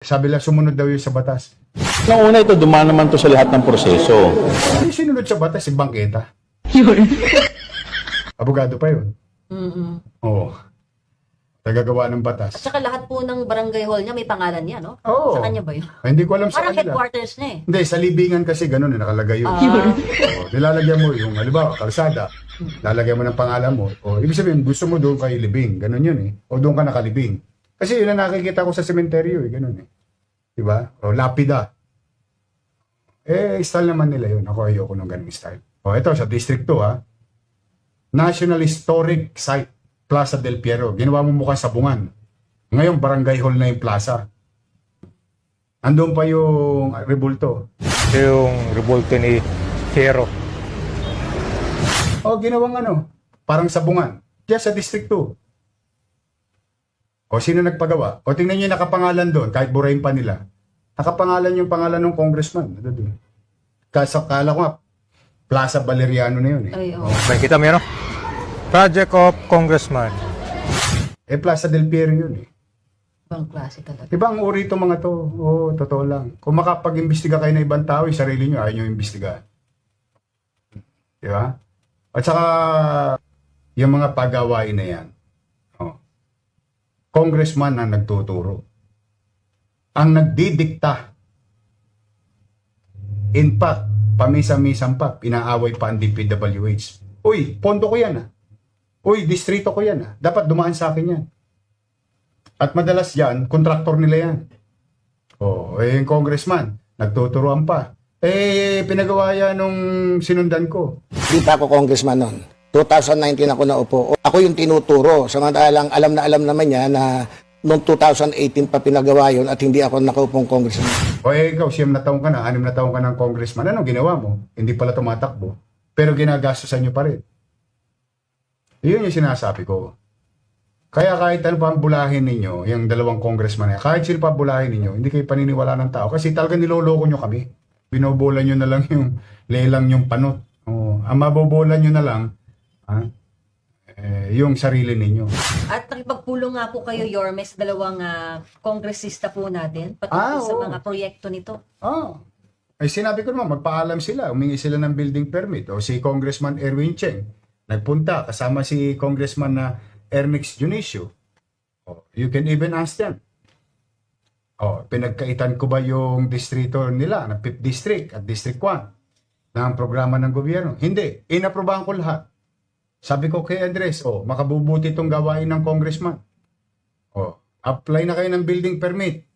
Sabi lang, sumunod daw yun sa batas. Nung una ito, dumaan naman to sa lahat ng proseso. Ano yung sinunod sa batas? Si Bangketa. Abogado pa yun. Oo. Tagagawa ng batas. At saka lahat po ng barangay hall niya may pangalan niya, no? Oo. Sa kanya ba yun? Hindi ko alam sa Parang kanila. headquarters niya eh. Hindi, sa libingan kasi ganun nakalagay yun. Oo, nilalagyan mo yung, halimbawa, kalsada, lalagyan mo ng pangalan mo. O, ibig sabihin, gusto mo doon kay libing. Ganun yun eh. O doon ka nakalibing. Kasi yun ang nakikita ko sa sementeryo eh. Ganun eh. Diba? O, lapida. Style naman nila yun. Ako ayoko ng ganung style. O, ito, sa District 2 ha. National Historic Site, Plaza del Piero. Ginawa mo mukhang sabungan. Ngayon, barangay hall na yung plaza. Andun pa yung rebulto. Yung revolte ni Hero. O, ginawang ano, parang sabungan. Kaya sa District 2. O, sino nagpagawa? O, tingnan nyo yung nakapangalan doon, kahit burahin pa nila. Nakapangalan yung pangalan ng congressman. Ano doon? Kala ko nga, Plaza Valeriano na yun eh. Ay, oh. May kita mo yun, no? Project of Congressman. Plaza del Piero yun eh. Ibang klase talaga. Ibang uri itong mga to. Oo, totoo lang. Kung makapag-imbestiga kayo ng ibang tao, yung sarili nyo, ayaw nyo imbestigahan. Di ba? At saka, yung mga pagawain na yan, congressman na nagtuturo. Ang nagdidikta. In fact, pamisa-misang pa, pinaaway pa ang DPWH. Uy, pondo ko yan ah. Uy, distrito ko yan ah. Dapat dumaan sa akin yan. At madalas yan, kontraktor nila yan. Yung congressman, nagtuturuan pa. Pinagawa yan nung sinundan ko. Di pa ako congressman noon. 2019 ako naupo. Ako yung tinuturo. Samantalang alam naman niya na noong 2018 pa pinagawa yun at hindi ako nakaupong congressman. Ikaw, 7 na taong ka na, 6 na taong ka ng congressman. Anong ginawa mo? Hindi pala tumatakbo. Pero ginagastosan nyo pa rin. Yun yung sinasabi ko. Kaya kahit ano pa ang bulahin ninyo, yung dalawang congressman na, kahit sino pa bulahin ninyo, hindi kayo paniniwala ng tao. Kasi talagang niloloko nyo kami. Binobola nyo na lang yung lelang yung panot. Ang mabobola nyo na lang, yung sarili ninyo. At nakipagpulong nga po kayo, Yorme, sa dalawang kongresista po natin patungkol sa oo. mga proyekto nito. Ay sinabi ko naman, magpaalam sila, humingi sila ng building permit. O si Congressman Erwin Cheng, nagpunta, kasama si Congressman na Ernix Junicio. You can even ask them. Pinagkaitan ko ba yung distrito nila, na 5th District at District 1, ng programa ng gobyerno? Hindi, inaprobahan ko lahat. Sabi ko kay Andres, makabubuti itong gawain ng congressman. Apply na kayo ng building permit.